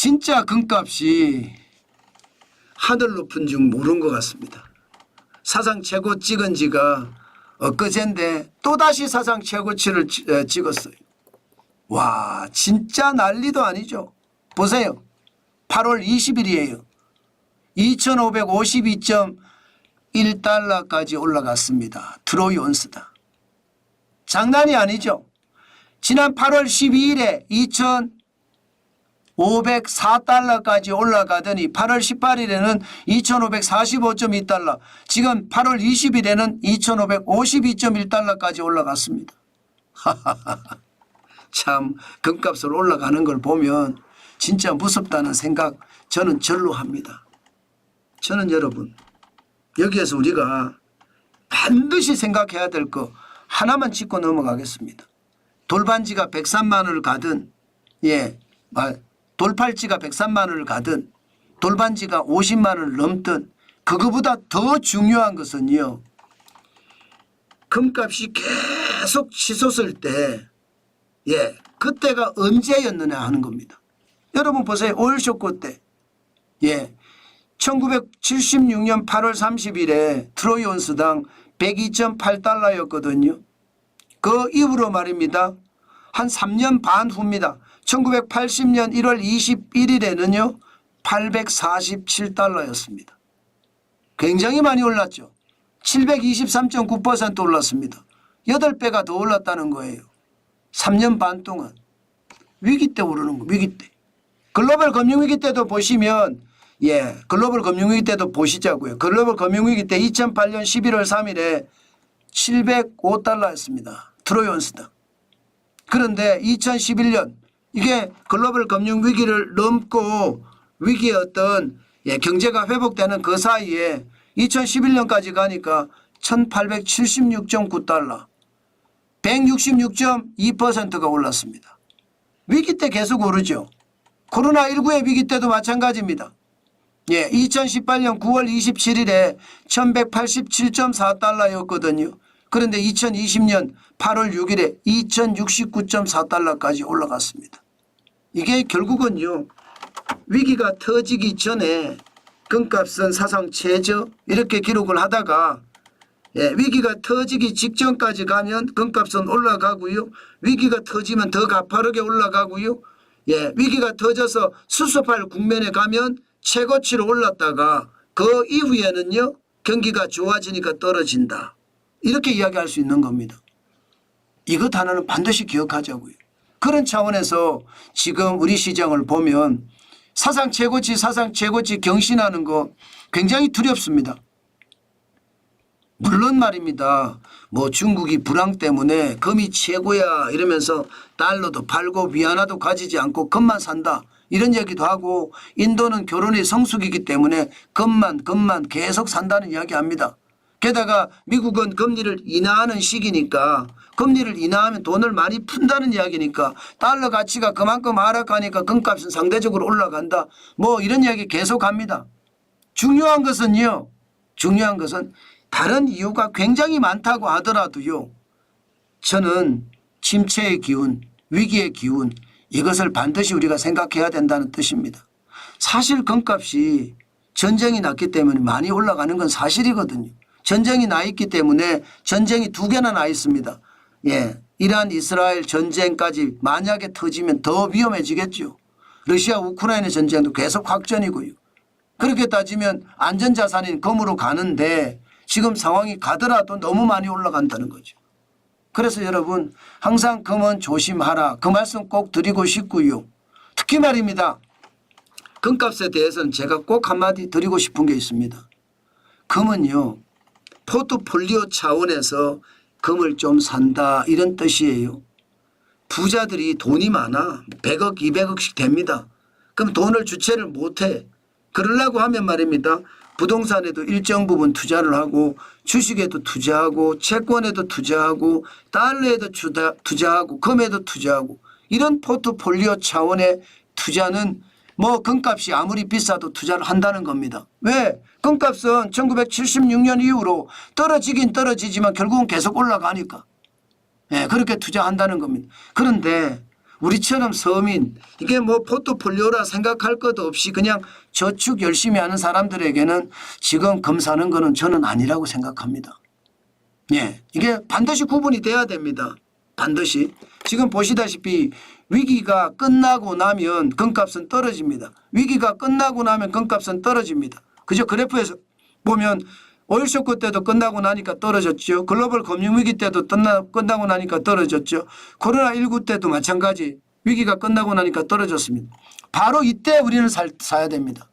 진짜 금값이 하늘 높은 줄 모른 것 같습니다. 사상 최고 찍은 지가 엊그제인데 또다시 사상 최고치를 찍었어요. 와, 진짜 난리도 아니죠. 보세요. 8월 20일이에요. 2552.1달러까지 올라갔습니다. 트로이 온스당. 장난이 아니죠. 지난 8월 12일에 2,504달러까지 올라가더니 8월 18일에는 2,545.2달러, 지금 8월 20일에는 2,552.1달러까지 올라갔습니다. 참 금값으로 올라가는 걸 보면 진짜 무섭다는 생각 저는 절로 합니다. 저는 여러분 여기에서 우리가 반드시 생각해야 될 거 하나만 짚고 넘어가겠습니다. 돌반지가 103만 원을 가든 돌팔찌가 103만 원을 가든 돌반지가 50만 원을 넘든 그거보다 더 중요한 것은요, 금값이 계속 치솟을 때 그때가 언제였느냐 하는 겁니다. 여러분 보세요. 오일 쇼크 때 1976년 8월 30일에 트로이 온스당 102.8달러였거든요. 그 이후로 말입니다. 한 3년 반 후입니다. 1980년 1월 21일에는요 847달러였습니다. 굉장히 많이 올랐죠. 723.9% 올랐습니다. 8배가 더 올랐다는 거예요. 3년 반 동안. 위기 때 오르는 거, 위기 때. 글로벌 금융위기 때도 보시면 글로벌 금융위기 때도 보시자고요. 글로벌 금융위기 때 2008년 11월 3일에 705달러였습니다. 트로이 온스당. 그런데 2011년 이게 글로벌 금융위기를 넘고 위기의 어떤 경제가 회복되는 그 사이에 2011년까지 가니까 1876.9달러 166.2%가 올랐습니다. 위기 때 계속 오르죠. 코로나19의 위기 때도 마찬가지입니다. 2018년 9월 27일에 1187.4달러였거든요. 그런데 2020년 8월 6일에 2069.4달러까지 올라갔습니다. 이게 결국은요, 위기가 터지기 전에 금값은 사상 최저 이렇게 기록을 하다가 위기가 터지기 직전까지 가면 금값은 올라가고요. 위기가 터지면 더 가파르게 올라가고요. 위기가 터져서 수습할 국면에 가면 최고치로 올랐다가 그 이후에는요 경기가 좋아지니까 떨어진다. 이렇게 이야기할 수 있는 겁니다. 이것 하나는 반드시 기억하자고요. 그런 차원에서 지금 우리 시장을 보면 사상 최고치 경신하는 거 굉장히 두렵습니다. 물론 말입니다. 뭐 중국이 불황 때문에 금이 최고야 이러면서 달러도 팔고 위안화도 가지지 않고 금만 산다 이런 얘기도 하고, 인도는 결혼이 성수기이기 때문에 금만 계속 산다는 이야기합니다. 게다가 미국은 금리를 인하하는 시기니까 금리를 인하하면 돈을 많이 푼다는 이야기니까 달러 가치가 그만큼 하락하니까 금값은 상대적으로 올라간다. 뭐 이런 이야기 계속합니다. 중요한 것은 다른 이유가 굉장히 많다고 하더라도요, 저는 침체의 기운, 위기의 기운, 이것을 반드시 우리가 생각해야 된다는 뜻입니다. 사실 금값이 전쟁이 났기 때문에 많이 올라가는 건 사실이거든요. 전쟁이 나 있기 때문에 전쟁이 2개나 나 있습니다. 이란 이스라엘 전쟁까지 만약에 터지면 더 위험해지겠죠. 러시아 우크라이나 전쟁도 계속 확전이고요. 그렇게 따지면 안전자산인 금으로 가는데 지금 상황이 가더라도 너무 많이 올라간다는 거죠. 그래서 여러분 항상 금은 조심하라, 그 말씀 꼭 드리고 싶고요. 특히 말입니다. 금값에 대해서는 제가 꼭 한마디 드리고 싶은 게 있습니다. 금은요 포트폴리오 차원에서 금을 좀 산다 이런 뜻이에요. 부자들이 돈이 많아 100억 200억씩 됩니다. 그럼 돈을 주체를 못해. 그러려고 하면 말입니다. 부동산에도 일정 부분 투자를 하고 주식에도 투자하고 채권에도 투자하고 달러에도 투자하고 금에도 투자하고, 이런 포트폴리오 차원의 투자는 뭐 금값이 아무리 비싸도 투자를 한다는 겁니다. 왜? 금값은 1976년 이후로 떨어지긴 떨어지지만 결국은 계속 올라가니까 그렇게 투자한다는 겁니다. 그런데 우리처럼 서민 이게 뭐 포트폴리오라 생각할 것도 없이 그냥 저축 열심히 하는 사람들에게는 지금 금 사는 거는 저는 아니라고 생각합니다. 예, 이게 반드시 구분이 돼야 됩니다. 반드시. 지금 보시다시피 위기가 끝나고 나면 금값은 떨어집니다. 위기가 끝나고 나면 금값은 떨어집니다. 그죠? 그래프에서 보면 오일 쇼크 때도 끝나고 나니까 떨어졌죠. 글로벌 금융위기 때도 끝나고 나니까 떨어졌죠. 코로나19 때도 마찬가지 위기가 끝나고 나니까 떨어졌습니다. 바로 이때 우리는 사야 됩니다.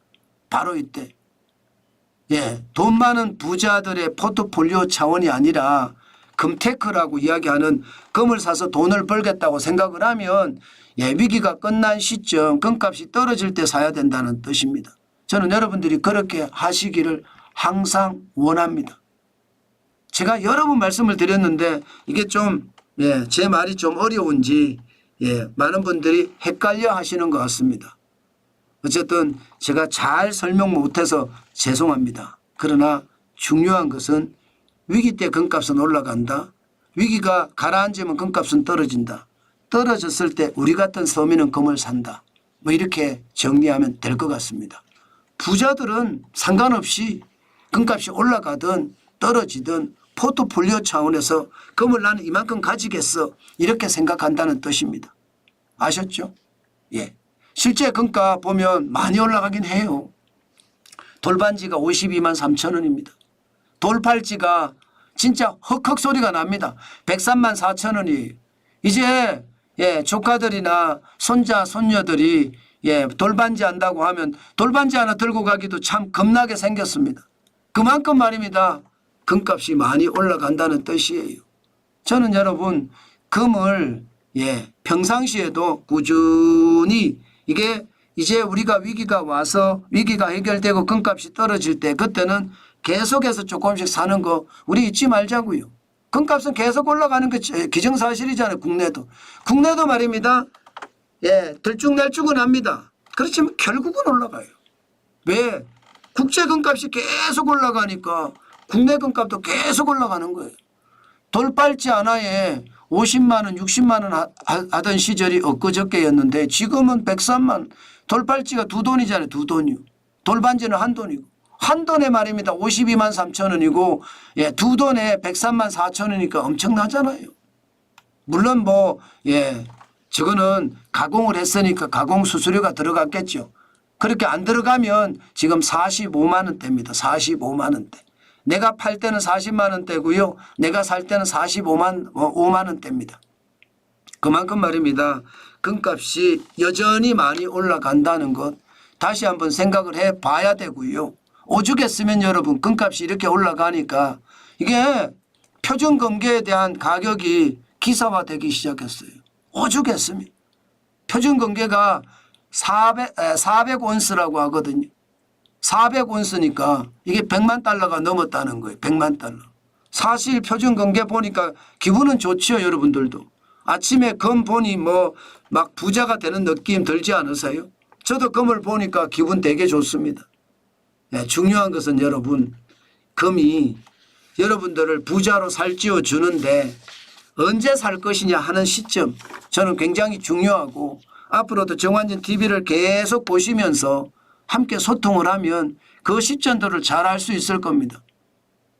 바로 이때. 예, 돈 많은 부자들의 포트폴리오 차원이 아니라 금테크라고 이야기하는 금을 사서 돈을 벌겠다고 생각을 하면 예, 위기가 끝난 시점 금값이 떨어질 때 사야 된다는 뜻입니다. 저는 여러분들이 그렇게 하시기를 항상 원합니다. 제가 여러 번 말씀을 드렸는데 이게 좀 예, 제 말이 좀 어려운지 예, 많은 분들이 헷갈려 하시는 것 같습니다. 어쨌든 제가 잘 설명 못해서 죄송합니다. 그러나 중요한 것은 위기 때 금값은 올라간다. 위기가 가라앉으면 금값은 떨어진다. 떨어졌을 때 우리 같은 서민은 금을 산다. 뭐 이렇게 정리하면 될 것 같습니다. 부자들은 상관없이 금값이 올라가든 떨어지든 포트폴리오 차원에서 금을 나는 이만큼 가지겠어 이렇게 생각한다는 뜻입니다. 아셨죠? 예. 실제 금값 보면 많이 올라가긴 해요. 돌반지가 52만 3천 원입니다. 돌팔찌가 진짜 헉헉 소리가 납니다. 103만 4천 원이 이제 예, 조카들이나 손자 손녀들이 예, 돌반지 한다고 하면 돌반지 하나 들고 가기도 참 겁나게 생겼습니다. 그만큼 말입니다. 금값이 많이 올라간다는 뜻이에요. 저는 여러분 금을 예, 평상시에도 꾸준히 이게 이제 우리가 위기가 와서 위기가 해결되고 금값이 떨어질 때 그때는 계속해서 조금씩 사는 거 우리 잊지 말자고요. 금값은 계속 올라가는 게 기정사실이잖아요. 국내도 말입니다. 예, 들쭉날쭉은 합니다. 그렇지만 결국은 올라가요. 왜? 국제 금값이 계속 올라가니까 국내 금값도 계속 올라가는 거예요. 돌팔찌 하나에 50만 원, 60만 원 하던 시절이 엊그저께였는데 지금은 103만 돌팔찌가 두 돈이잖아요. 두 돈이요. 돌반지는 한 돈이고. 한 돈에 말입니다. 52만 3천 원이고 예, 두 돈에 103만 4천 원이니까 엄청나잖아요. 물론 뭐 예, 저거는 가공을 했으니까 가공 수수료가 들어갔겠죠. 그렇게 안 들어가면 지금 45만 원대입니다. 45만 원대. 내가 팔 때는 40만 원대고요. 내가 살 때는 5만 원대입니다. 그만큼 말입니다. 금값이 여전히 많이 올라간다는 것 다시 한번 생각을 해 봐야 되고요. 오죽했으면 여러분 금값이 이렇게 올라가니까 이게 표준금계에 대한 가격이 기사화되기 시작했어요. 오죽했으면. 표준금계가 400온스라고 하거든요. 400온스니까 이게 100만 달러가 넘었다는 거예요. 100만 달러. 사실 표준금계 보니까 기분은 좋지요. 여러분들도. 아침에 금 보니 뭐 막 부자가 되는 느낌 들지 않으세요? 저도 금을 보니까 기분 되게 좋습니다. 네, 중요한 것은 여러분 금이 여러분들을 부자로 살찌워 주는데 언제 살 것이냐 하는 시점 저는 굉장히 중요하고 앞으로도 정환진 TV를 계속 보시면서 함께 소통을 하면 그 시점들을 잘 알 수 있을 겁니다.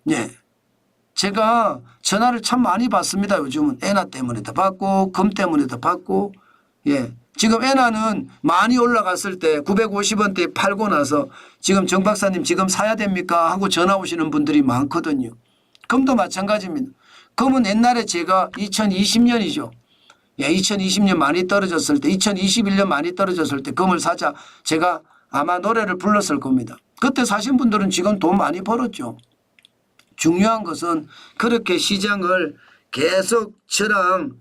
예. 제가 전화를 참 많이 받습니다. 요즘은 엔화 때문에도 받고 금 때문에도 받고 예. 지금 엔화는 많이 올라갔을 때 950원대에 팔고 나서 지금 정 박사님 지금 사야 됩니까 하고 전화 오시는 분들이 많거든요. 금도 마찬가지입니다. 금은 옛날에 제가 2020년이죠. 예, 2020년 많이 떨어졌을 때 2021년 많이 떨어졌을 때 금을 사자 제가 아마 노래를 불렀을 겁니다. 그때 사신 분들은 지금 돈 많이 벌었죠. 중요한 것은 그렇게 시장을 계속 저랑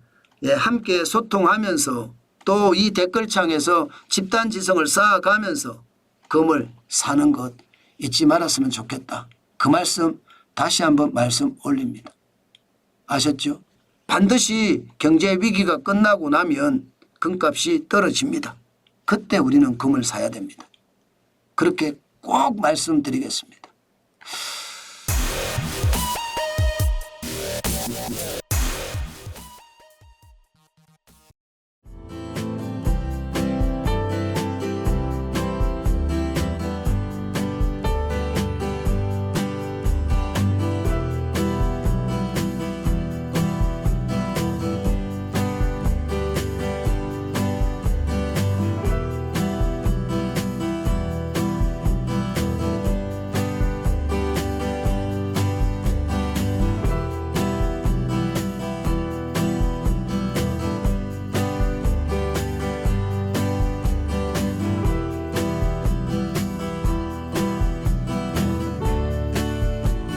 예, 함께 소통하면서 또 이 댓글창에서 집단지성을 쌓아가면서 금을 사는 것 잊지 말았으면 좋겠다. 그 말씀 다시 한번 말씀 올립니다. 아셨죠? 반드시 경제 위기가 끝나고 나면 금값이 떨어집니다. 그때 우리는 금을 사야 됩니다. 그렇게 꼭 말씀드리겠습니다.